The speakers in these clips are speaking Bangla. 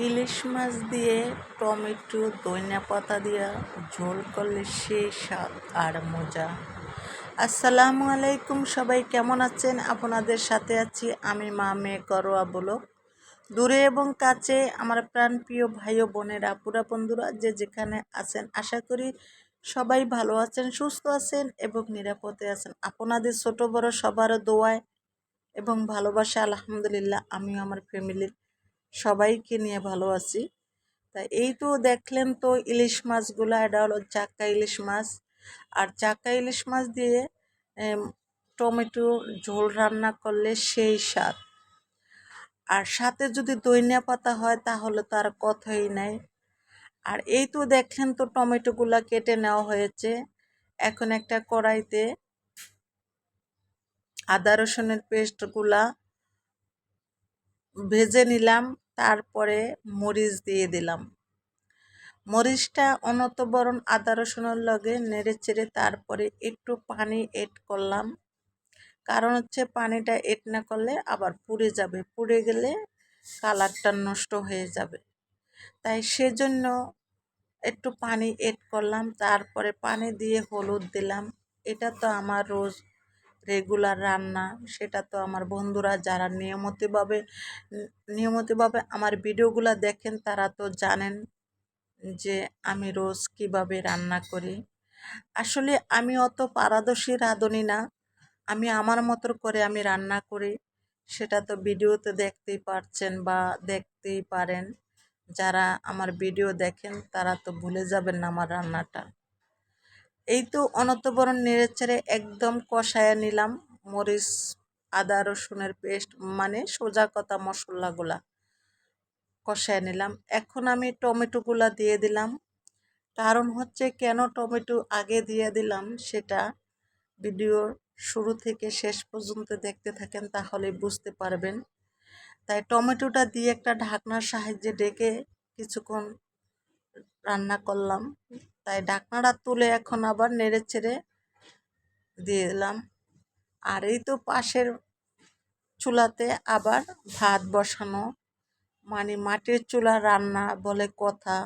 ইলিশ মাছ দিয়ে টমেটো ধনিয়া পাতা দিয়ে ঝোল করলে সেই স্বাদ আর মজা। আসসালামু আলাইকুম, সবাই কেমন আছেন? আপনাদের সাথে আছি আমি মা মেয়ে করোয়া ব্লগ। দূরে এবং কাছে আমার প্রাণপ্রিয় ভাই ও বোনেরা, আপুরা, বন্ধুরা যে যেখানে আছেন, আশা করি সবাই ভালো আছেন, সুস্থ আছেন এবং নিরাপদে আছেন। আপনাদের ছোট বড় সবার দোয়ায় এবং ভালোবাসা আলহামদুলিল্লাহ আমিও আমার ফ্যামিলির সবাইকে নিয়ে ভালো আছি। তা এই তো দেখলেন তো ইলিশ মাছগুলো, এটা হলো চাক্কা ইলিশ মাছ। আর চাক্কা ইলিশ মাছ দিয়ে টমেটো ঝোল রান্না করলে সেই স্বাদ। আর সাথে যদি ধনিয়া পাতা হয় তাহলে তো আর কথাই নাই। আর এই তো দেখলেন তো টমেটোগুলা কেটে নেওয়া হয়েছে। এখন একটা কড়াইতে আদা রসুনের পেস্টগুলা ভেজে নিলাম, তারপরে মরিচ দিয়ে দিলাম। মরিচটা অনতবরণ আদা রসুনের লগে নেড়ে চেড়ে তারপরে একটু পানি এড করলাম। কারণ হচ্ছে পানিটা এড না করলে আবার পুড়ে যাবে, পুড়ে গেলে কালারটা নষ্ট হয়ে যাবে। তাই সেজন্য একটু পানি এড করলাম, তারপরে পানি দিয়ে হলুদ দিলাম। এটা তো আমার রোজ রেগুলার রান্না, সেটা তো আমার বন্ধুরা যারা নিয়মিতভাবে আমার ভিডিওগুলো দেখেন তারা তো জানেন যে আমি রোজ কিভাবে রান্না করি। আসলে আমি অত পারদর্শী রাঁধুনি না, আমি আমার মতো করে আমি রান্না করি। সেটা তো ভিডিওতে দেখতেই পারছেন বা দেখতেই পারেন। যারা আমার ভিডিও দেখেন তারা তো ভুলে যাবেন না আমার রান্নাটা। এই তো অনতবরণ নেড়েচেড়ে একদম কষায়া নিলাম মরিচ আদা রসুনের পেস্ট, মানে সোজা কথা মশলাগুলা কষায় নিলাম। এখন আমি টমেটোগুলা দিয়ে দিলাম। কারণ হচ্ছে কেন টমেটো আগে দিয়ে দিলাম সেটা ভিডিওর শুরু থেকে শেষ পর্যন্ত দেখতে থাকেন, তাহলে বুঝতে পারবেন। তাই টমেটোটা দিয়ে একটা ঢাকনার সাহায্যে ঢেকে কিছুক্ষণ রান্না করলাম। তাই ঢাকনাটা তুলে এখন আবার নেড়ে চেড়ে দিয়ে দিলাম। আর এই তো পাশের চুলাতে আবার ভাত বসানো, মানে মাটির চুলা রান্না বলে কথা।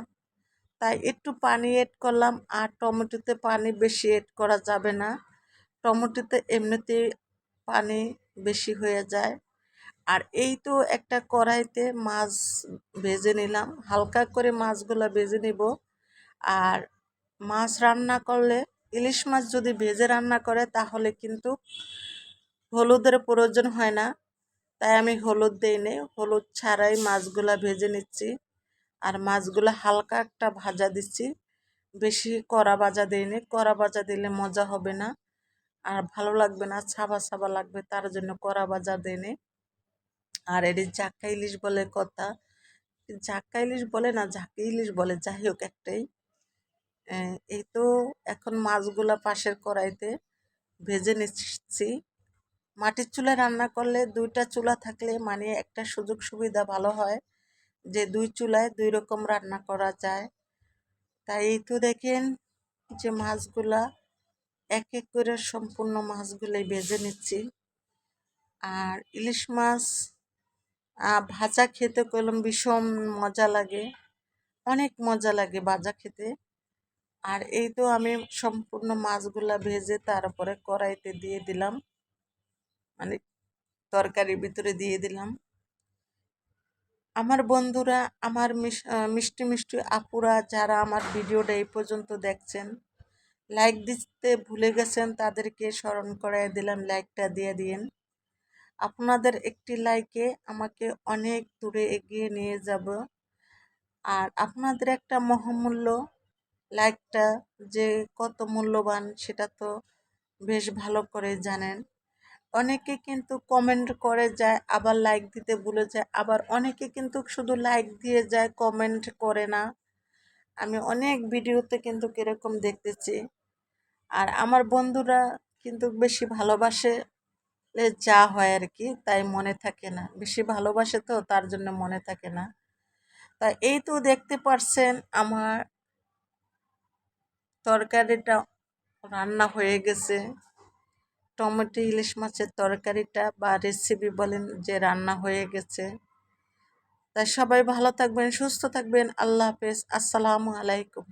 তাই একটু পানি এড করলাম। আর টমেটোতে পানি বেশি এড করা যাবে না, টমেটোতে এমনিতেই পানি বেশি হয়ে যায়। আর এই তো একটা কড়াইতে মাছ ভেজে নিলাম, হালকা করে মাছগুলো ভেজে নিব। আর মাছ রান্না করলে, ইলিশ মাছ যদি ভেজে রান্না করে তাহলে কিন্তু হলুদের প্রয়োজন হয় না। তাই আমি হলুদ দিই নি, হলুদ ছাড়াই মাছগুলা ভেজে নিচ্ছি। আর মাছগুলো হালকা একটা ভাজা দিচ্ছি, বেশি কড়া ভাজা দিইনি। কড়া ভাজা দিলে মজা হবে না আর ভালো লাগবে না, ছাবা ছাবা লাগবে, তার জন্য কড়া ভাজা দিইনি। আর এটি জাক্কা ইলিশ বলে কথা, জাক্কা ইলিশ বলে না ঝাঁকা ইলিশ বলে, যাই হোক একটাই। এই তো এখন মাছগুলা পাশের কড়াইতে ভেজে নিচ্ছি। মাটির চুলায় রান্না করলে দুইটা চুলা থাকলে মানে একটা সুযোগ সুবিধা ভালো হয় যে দুই চুলায় দুই রকম রান্না করা যায়। তাই এই তো দেখেন যে মাছগুলা এক এক করে সম্পূর্ণ মাছগুলোই ভেজে নিচ্ছি। আর ইলিশ মাছ ভাজা খেতে করলাম ভীষণ মজা লাগে, অনেক মজা লাগে ভাজা খেতে। আর এই তো আমি সম্পূর্ণ মাছগুলা ভেজে তারপরে কড়াইতে দিয়ে দিলাম, মানে তরকারির ভিতরে দিয়ে দিলাম। আমার বন্ধুরা, আমার মিষ্টি মিষ্টি আপুরা যারা আমার ভিডিওটা এই পর্যন্ত দেখছেন, লাইক দিতে ভুলে গেছেন, তাদেরকে স্মরণ করাই দিলাম, লাইকটা দিয়ে দিন। আপনাদের একটি লাইকে আমাকে অনেক দূরে এগিয়ে নিয়ে যাব। আর আপনাদের একটা মহামূল্য লাইকটা যে কত মূল্যবান সেটা তো বেশ ভালো করে জানেন। অনেকে কিন্তু কমেন্ট করে যায়, আবার লাইক দিতে ভুলে যায়, আবার অনেকে কিন্তু শুধু লাইক দিয়ে যায়, কমেন্ট করে না। আমি অনেক ভিডিওতে কিন্তু কীরকম দেখতেছি। আর আমার বন্ধুরা কিন্তু বেশি ভালোবাসে যা হয় আর কি, তাই মনে থাকে না, বেশি ভালোবাসে তো তার জন্য মনে থাকে না। তা এই তো দেখতে পারছেন আমার তরকারিটা রান্না হয়ে গেছে। টমেটো ইলিশ মাছের তরকারিটা বা রেসিপি বলেন যে রান্না হয়ে গেছে। তাই সবাই ভালো থাকবেন, সুস্থ থাকবেন। আল্লাহ হাফেজ। আসসালামু আলাইকুম।